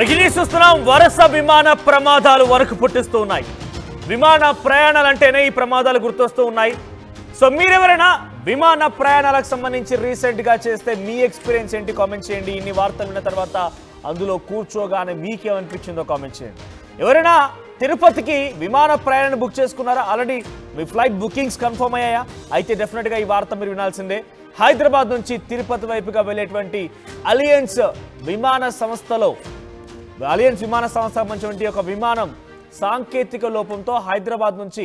Breaking చూస్తున్నాం. వరుస విమాన ప్రమాదాలు వరకు పుట్టిస్తూ ఉన్నాయి. విమాన ప్రయాణాలంటేనే ఈ ప్రమాదాలు గుర్తొస్తూ ఉన్నాయి. సో మీరెవరైనా విమాన ప్రయాణాలకు సంబంధించి రీసెంట్గా చేస్తే మీ ఎక్స్పీరియన్స్ ఏంటి కామెంట్ చేయండి. ఇన్ని వార్తలు విన్న తర్వాత అందులో కూర్చోగానే మీకేమనిపించిందో కామెంట్ చేయండి. ఎవరైనా తిరుపతికి విమాన ప్రయాణాన్ని బుక్ చేసుకున్నారా? ఆల్రెడీ మీ ఫ్లైట్ బుకింగ్స్ కన్ఫర్మ్ అయ్యాయా? అయితే డెఫినెట్గా ఈ వార్త మీరు వినాల్సిందే. హైదరాబాద్ నుంచి తిరుపతి వైపుగా వెళ్ళేటువంటి అలియన్స్ విమాన సంస్థలో సంబంధించినటువంటి ఒక విమానం సాంకేతిక లోపంతో హైదరాబాద్ నుంచి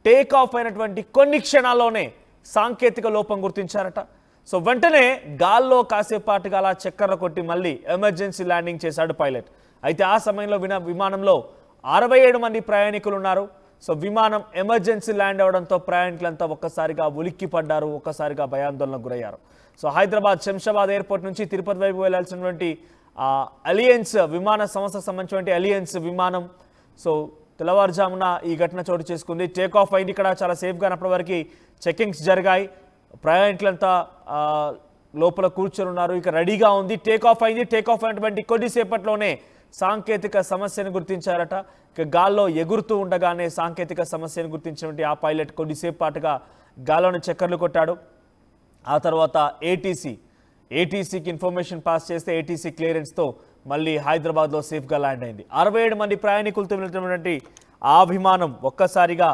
టేక్ ఆఫ్ అయినటువంటి కొన్ని క్షణాల్లోనే సాంకేతిక లోపం గుర్తించారట. సో వెంటనే గాల్లో కాసేపాటుగా అలా చక్కర్లు కొట్టి మళ్ళీ ఎమర్జెన్సీ ల్యాండింగ్ చేశాడు పైలట్. అయితే ఆ సమయంలో విమానంలో 67 మంది ప్రయాణికులు ఉన్నారు. సో విమానం ఎమర్జెన్సీ ల్యాండ్ అవడంతో ప్రయాణికులంతా ఒక్కసారిగా ఉలిక్కి పడ్డారు, ఒక్కసారిగా భయాందోళనకు గురయ్యారు. సో హైదరాబాద్ శంషాబాద్ ఎయిర్పోర్ట్ నుంచి తిరుపతి వైపు వెళ్లాల్సినటువంటి అలియన్స్ విమాన సంస్థకు సంబంధించినటువంటి అలియన్స్ విమానం సో తెల్లవారుజామున ఈ ఘటన చోటు చేసుకుంది. టేక్ ఆఫ్ అయింది. ఇక్కడ చాలా సేఫ్గా అప్పటి వరకు చెకింగ్స్ జరిగాయి. ప్రయాణికులంతా లోపల కూర్చొని ఉన్నారు. ఇక రెడీగా ఉంది. టేక్ ఆఫ్ అయింది. టేక్ ఆఫ్ అయినటువంటి కొద్దిసేపట్లోనే సాంకేతిక సమస్యను గుర్తించారట. ఇక గాల్లో ఎగురుతూ ఉండగానే సాంకేతిక సమస్యను గుర్తించినటువంటి ఆ పైలట్ కొద్దిసేపు పాటుగా గాల్లోని చక్కర్లు కొట్టాడు. ఆ తర్వాత ఏటీసీకి ఇన్ఫర్మేషన్ పాస్ చేస్తే ఏటీసీ క్లియరెన్స్తో మళ్ళీ హైదరాబాద్లో సేఫ్గా ల్యాండ్ అయింది. 67 మంది ప్రయాణికులతో వెళ్ళినటువంటి ఆ విమానం ఒక్కసారిగా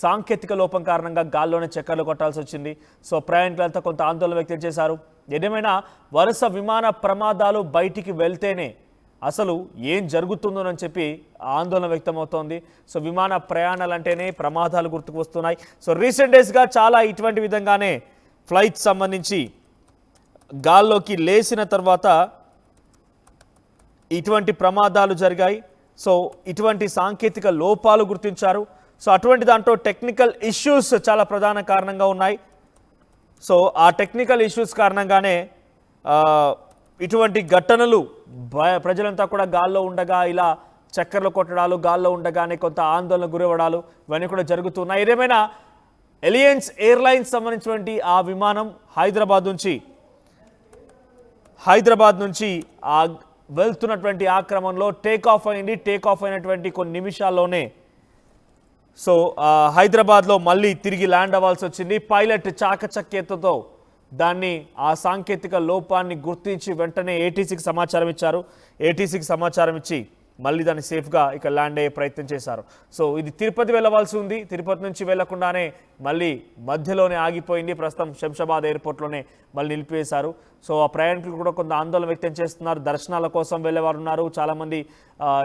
సాంకేతిక లోపం కారణంగా గాల్లోనే చక్కర్లు కొట్టాల్సి వచ్చింది. సో ప్రయాణికులంతా కొంత ఆందోళన వ్యక్తం చేశారు. ఏదేమైనా వరుస విమాన ప్రమాదాలు బయటికి వెళ్తేనే అసలు ఏం జరుగుతుందోనని చెప్పి ఆందోళన వ్యక్తమవుతోంది. సో విమాన ప్రయాణాలంటేనే ప్రమాదాలు గుర్తుకు వస్తున్నాయి. సో రీసెంట్ డేస్గా చాలా ఇటువంటి విధంగానే ఫ్లైట్ సంబంధించి గాల్లోకి లేచిన తర్వాత ఇటువంటి ప్రమాదాలు జరిగాయి. సో ఇటువంటి సాంకేతిక లోపాలు గుర్తించారు. సో అటువంటి దాంట్లో టెక్నికల్ ఇష్యూస్ చాలా ప్రధాన కారణంగా ఉన్నాయి. సో ఆ టెక్నికల్ ఇష్యూస్ కారణంగానే ఇటువంటి ఘటనలు ప్రజలంతా కూడా గాల్లో ఉండగా ఇలా చక్కర్లు కొట్టడాలు, గాల్లో ఉండగానే కొంత ఆందోళన గురవడాలు ఇవన్నీ కూడా జరుగుతున్నాయి. ఏదేమైనా ఎలియన్స్ ఎయిర్లైన్స్ సంబంధించినటువంటి ఆ విమానం హైదరాబాద్ నుంచి వెళ్తున్నటువంటి ఆ క్రమంలో టేక్ ఆఫ్ అయింది. టేక్ ఆఫ్ అయినటువంటి కొన్ని నిమిషాల్లోనే సో హైదరాబాద్లో మళ్ళీ తిరిగి ల్యాండ్ అవ్వాల్సి వచ్చింది. పైలట్ చాకచక్యతతో దాన్ని ఆ సాంకేతిక లోపాన్ని గుర్తించి వెంటనే ఏటీసీకి సమాచారం ఇచ్చారు. ఏటీసీకి సమాచారం ఇచ్చి మళ్ళీ దాన్ని సేఫ్గా ఇక ల్యాండ్ అయ్యే ప్రయత్నం చేశారు. సో ఇది తిరుపతి వెళ్ళవలసి ఉంది. తిరుపతి నుంచి వెళ్లకుండానే మళ్ళీ మధ్యలోనే ఆగిపోయింది. ప్రస్తుతం శంషాబాద్ ఎయిర్పోర్ట్లోనే మళ్ళీ నిలిపివేశారు. సో ఆ ప్రయాణికులు కూడా కొంత ఆందోళన వ్యక్తం చేస్తున్నారు. దర్శనాల కోసం వెళ్ళేవారు ఉన్నారు. చాలామంది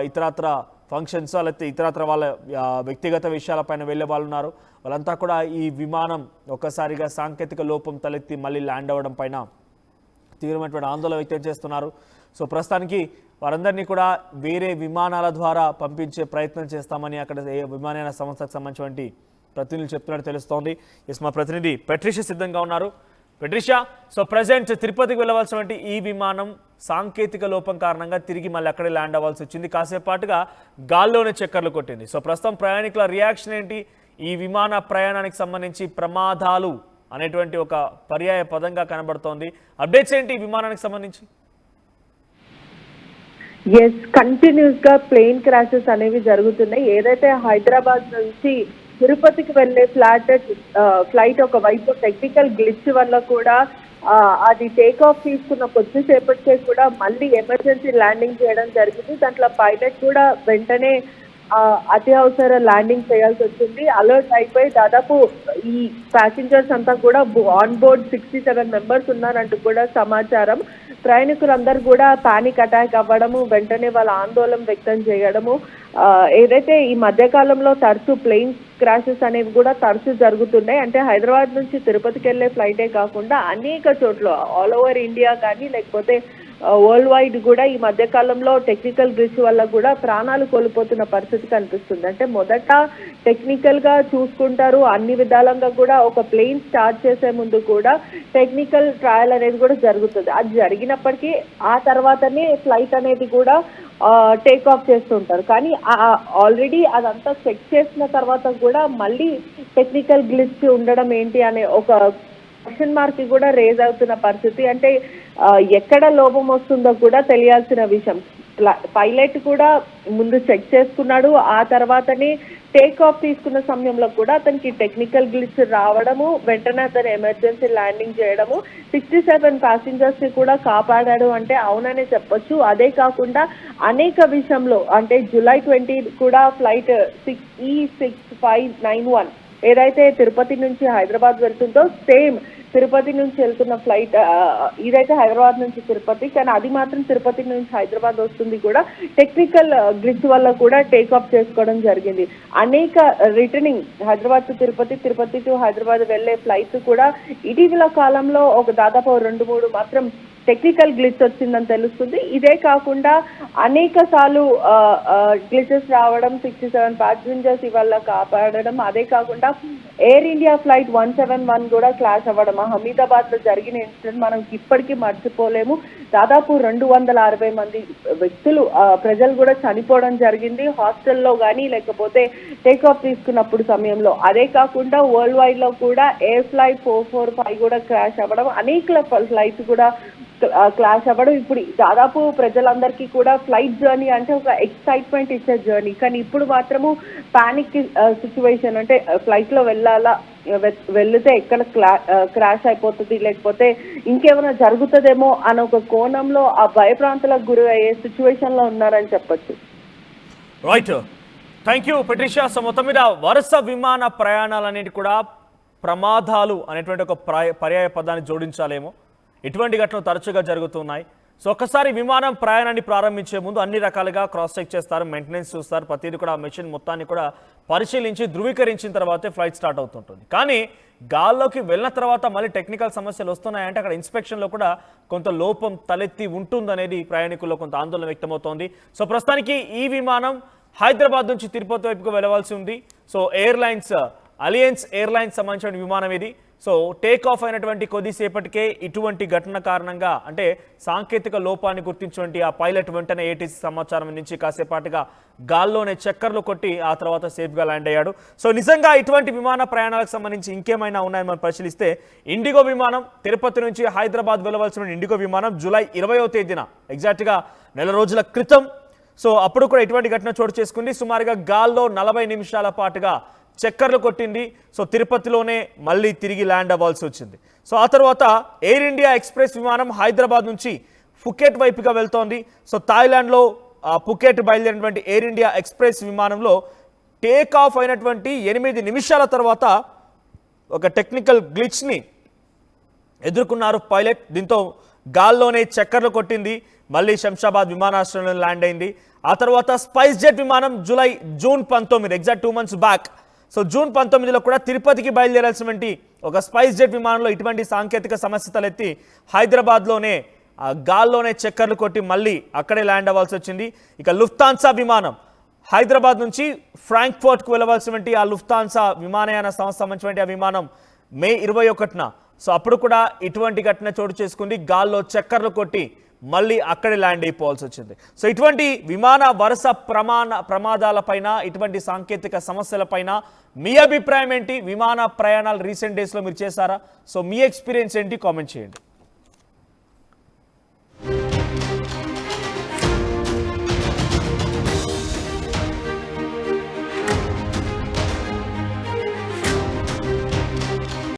ఇతరత్ర ఫంక్షన్స్ లేకపోతే ఇతరత్ర వాళ్ళ వ్యక్తిగత విషయాలపైన వెళ్ళే వాళ్ళు ఉన్నారు. వాళ్ళంతా కూడా ఈ విమానం ఒక్కసారిగా సాంకేతిక లోపం తలెత్తి మళ్ళీ ల్యాండ్ అవ్వడం పైన తీవ్రమైనటువంటి ఆందోళన వ్యక్తం చేస్తున్నారు. సో ప్రస్తుతానికి వారందరినీ కూడా వేరే విమానాల ద్వారా పంపించే ప్రయత్నం చేస్తామని అక్కడ విమానయాన సంస్థకు సంబంధించినటువంటి ప్రతినిధులు చెప్తున్నట్టు తెలుస్తోంది. మా ప్రతినిధి పెట్రిషియా సిద్ధంగా ఉన్నారు. పెట్రిషియా, సో ప్రజెంట్ తిరుపతికి వెళ్ళవలసినటువంటి ఈ విమానం సాంకేతిక లోపం కారణంగా తిరిగి మళ్ళీ అక్కడే ల్యాండ్ అవ్వాల్సి వచ్చింది. కాసేపాటుగా గాల్లోనే చక్కర్లు కొట్టింది. సో ప్రస్తుతం ప్రయాణికుల రియాక్షన్ ఏంటి? ఈ విమాన ప్రయాణానికి సంబంధించి ప్రమాదాలు అనేటువంటి ఒక పర్యాయ పదంగా కనబడుతోంది. అప్డేట్స్ ఏంటి ఈ విమానానికి సంబంధించి? ఎస్, కంటిన్యూస్ గా ప్లేన్ క్రాషెస్ అనేవి జరుగుతున్నాయి. ఏదైతే హైదరాబాద్ నుంచి తిరుపతికి వెళ్లే ఫ్లైట్ ఒక వైపు టెక్నికల్ గ్లిచ్ వల్ల కూడా అది టేక్ ఆఫ్ తీసుకున్న కొద్దిసేపటికే కూడా మళ్ళీ ఎమర్జెన్సీ ల్యాండింగ్ చేయడం జరిగింది. దాంట్లో పైలట్ కూడా వెంటనే అత్యవసర ల్యాండింగ్ చేయాల్సి వచ్చింది. అలర్ట్ అయిపోయి దాదాపు ఈ ప్యాసింజర్స్ అంతా కూడా ఆన్ బోర్డ్ 67 మెంబర్స్ ఉన్నారంటూ కూడా సమాచారం. ప్రయాణికులందరూ కూడా పానిక్ అటాక్ అవ్వడము, వెంటనే వాళ్ళ ఆందోళన వ్యక్తం చేయడము. ఏదైతే ఈ మధ్యకాలంలో తరచూ ప్లేన్ క్రాషెస్ అనేవి కూడా తరచూ జరుగుతున్నాయి. అంటే హైదరాబాద్ నుంచి తిరుపతికి వెళ్ళే ఫ్లైటే కాకుండా అనేక చోట్ల ఆల్ ఓవర్ ఇండియా కానీ లేకపోతే వరల్డ్ వైడ్ కూడా ఈ మధ్య కాలంలో టెక్నికల్ గ్లిచ్ వల్ల కూడా ప్రాణాలు కోల్పోతున్న పరిస్థితి కనిపిస్తుంది. అంటే మొదట టెక్నికల్ గా చూసుకుంటారు, అన్ని విధాలంగా కూడా ఒక ప్లేన్ స్టార్ట్ చేసే ముందు కూడా టెక్నికల్ ట్రయల్ అనేది కూడా జరుగుతుంది. అది జరిగినప్పటికీ ఆ తర్వాతనే ఫ్లైట్ అనేది కూడా టేక్ ఆఫ్ చేస్తుంటారు. కానీ ఆల్రెడీ అదంతా చెక్ చేసిన తర్వాత కూడా మళ్ళీ టెక్నికల్ గ్లిచ్ ఉండడం ఏంటి అనే ఒక క్వశ్చన్ మార్క్ కూడా రేజ్ అవుతున్న పరిస్థితి. అంటే ఎక్కడ లోపం వస్తుందో కూడా తెలియాల్సిన విషయం. పైలట్ కూడా ముందు చెక్ చేసుకున్నాడు, ఆ తర్వాతనే టేక్ ఆఫ్ తీసుకున్న సమయంలో కూడా అతనికి టెక్నికల్ గ్లిచ్ రావడము, వెంటనే అతను ఎమర్జెన్సీ ల్యాండింగ్ చేయడము, 67 ప్యాసింజర్స్ ని కూడా కాపాడాడు అంటే అవుననే చెప్పొచ్చు. అదే కాకుండా అనేక విషయంలో అంటే జూలై 20 కూడా ఫ్లైట్ E6591 ఏదైతే తిరుపతి నుంచి హైదరాబాద్ వెళ్తుందో సేమ్ తిరుపతి నుంచి వెళ్తున్న ఫ్లైట్ ఇదైతే హైదరాబాద్ నుంచి తిరుపతి, కానీ అది మాత్రం తిరుపతి నుంచి హైదరాబాద్ వస్తుంది కూడా టెక్నికల్ గ్లిచ్ వల్ల కూడా టేక్ ఆఫ్ చేసుకోవడం జరిగింది. అనేక returning Hyderabad to Tirupati, Tirupati to Hyderabad వెళ్లే ఫ్లైట్స్ కూడా ఇటీవల కాలంలో ఒక దాదాపు 2-3 మాత్రం టెక్నికల్ గ్లిచ్ వచ్చిందని తెలుస్తుంది. ఇదే కాకుండా అనేక సార్లు గ్లిచెస్ రావడం, 67 ప్యాసింజర్స్ ఇవాళ కాపాడడం, అదే కాకుండా ఎయిర్ ఇండియా ఫ్లైట్ 171 కూడా క్లాష్ అవ్వడం, హమీదాబాద్ లో జరిగిన ఇన్సిడెంట్ మనం ఇప్పటికీ మర్చిపోలేము. దాదాపు 260 మంది వ్యక్తులు ప్రజలు కూడా చనిపోవడం జరిగింది హాస్టల్లో కానీ లేకపోతే టేక్ ఆఫ్ తీసుకున్నప్పుడు సమయంలో. అదే కాకుండా వరల్డ్ వైడ్ లో కూడా ఎయిర్ ఫ్లైట్ 445 కూడా క్రాష్ అవ్వడం, అనేక ఫ్లైట్స్ కూడా క్లాష్ అవ్వడం. ఇప్పుడు దాదాపు ప్రజలందరికీ కూడా ఫ్లైట్ జర్నీ అంటే ఒక ఎక్సైట్మెంట్ ఇచ్చే జర్నీ, కానీ ఇప్పుడు మాత్రము పానిక్ సిచ్యువేషన్. అంటే ఫ్లైట్ లో వెళ్తే ఎక్కడ క్రాష్ అయిపోతుంది లేకపోతే ఇంకేమైనా జరుగుతుందేమో అన్న ఒక కోణంలో ఆ భయప్రాంతాలకు గురి అయ్యే సిచ్యువేషన్ లో ఉన్నారని చెప్పొచ్చు. Right, thank you Patricia. So మొత్తం మీద వరుస విమాన ప్రయాణాలన్నిటి కూడా ప్రమాదాలు అనేటువంటి ఒక పర్యాయ పదాన్ని జోడించాలేమో. ఇటువంటి ఘటనలు తరచుగా జరుగుతున్నాయి. సో ఒక్కసారి విమానం ప్రయాణాన్ని ప్రారంభించే ముందు అన్ని రకాలుగా క్రాస్ చెక్ చేస్తారు, మెయింటెనెన్స్ చూస్తారు, ప్రతిదీ కూడా మెషిన్ మొత్తాన్ని కూడా పరిశీలించి ధృవీకరించిన తర్వాతే ఫ్లైట్ స్టార్ట్ అవుతుంటుంది. కానీ గాల్లోకి వెళ్ళిన తర్వాత మళ్ళీ టెక్నికల్ సమస్యలు వస్తున్నాయంటే అక్కడ ఇన్స్పెక్షన్లో కూడా కొంత లోపం తలెత్తి ఉంటుందనేది ప్రయాణికుల్లో కొంత ఆందోళన వ్యక్తమవుతోంది. సో ప్రస్తుతానికి ఈ విమానం హైదరాబాద్ నుంచి తిరుపతి వైపుకు వెళ్ళవలసి ఉంది. సో అలియన్స్ ఎయిర్లైన్స్ సంబంధించిన విమానం ఇది. సో టేక్ ఆఫ్ అయినటువంటి కొద్దిసేపటికే ఇటువంటి ఘటన కారణంగా అంటే సాంకేతిక లోపాన్ని గుర్తించినటువంటి ఆ పైలట్ వెంటనే ఏటీసీ సమాచారం నుంచి కాసేపాటుగా గాల్లోనే చక్కర్లు కొట్టి ఆ తర్వాత సేఫ్గా ల్యాండ్ అయ్యాడు. సో నిజంగా ఇటువంటి విమాన ప్రయాణాలకు సంబంధించి ఇంకేమైనా ఉన్నాయని మనం పరిశీలిస్తే ఇండిగో విమానం తిరుపతి నుంచి హైదరాబాద్ వెళ్ళవలసిన ఇండిగో విమానం జూలై 20వ తేదీన ఎగ్జాక్ట్గా నెల రోజుల క్రితం సో అప్పుడు కూడా ఇటువంటి ఘటన చోటు చేసుకుంది. సుమారుగా గాల్లో 40 నిమిషాల పాటుగా చక్కర్లు కొట్టింది. సో తిరుపతిలోనే మళ్ళీ తిరిగి ల్యాండ్ అవ్వాల్సి వచ్చింది. సో ఆ తర్వాత ఎయిర్ ఇండియా ఎక్స్ప్రెస్ విమానం హైదరాబాద్ నుంచి ఫుకెట్ వైపుగా వెళ్తోంది. సో థాయిలాండ్లో ఫుకెట్ బయలుదేరినటువంటి ఎయిర్ ఇండియా ఎక్స్ప్రెస్ విమానంలో టేక్ ఆఫ్ అయినటువంటి 8 నిమిషాల తర్వాత ఒక టెక్నికల్ గ్లిచ్ని ఎదుర్కొన్నారు పైలట్. దీంతో గాల్లోనే చక్కర్లు కొట్టింది, మళ్ళీ శంషాబాద్ విమానాశ్రయంలో ల్యాండ్ అయింది. ఆ తర్వాత స్పైస్ జెట్ విమానం June 19 exact 2 months back. So June 19లో కూడా తిరుపతికి బయలుదేరాల్సినటువంటి ఒక స్పైస్ జెట్ విమానంలో ఇటువంటి సాంకేతిక సమస్య తలెత్తి హైదరాబాద్లోనే గాల్లోనే చక్కర్లు కొట్టి మళ్ళీ అక్కడే ల్యాండ్ అవ్వాల్సి వచ్చింది. ఇక లుఫ్తాన్సా విమానం హైదరాబాద్ నుంచి ఫ్రాంక్ఫర్ట్కు వెళ్ళవలసినటువంటి ఆ లుఫ్తాన్సా విమానయాన సంస్థ సంబంధించినటువంటి ఆ విమానం మే 21న సో అప్పుడు కూడా ఇటువంటి ఘటన చోటు చేసుకుంది. గాల్లో చక్కర్లు కొట్టి మళ్ళీ అక్కడే ల్యాండ్ అయిపోవాల్సి వచ్చింది. సో ఇటువంటి విమాన వరుస ప్రమాదాలపైన ఇటువంటి సాంకేతిక సమస్యలపైన మీ అభిప్రాయం ఏంటి? విమాన ప్రయాణాలు రీసెంట్ డేస్లో మీరు చేశారా? సో మీ ఎక్స్పీరియన్స్ ఏంటి? కామెంట్ చేయండి.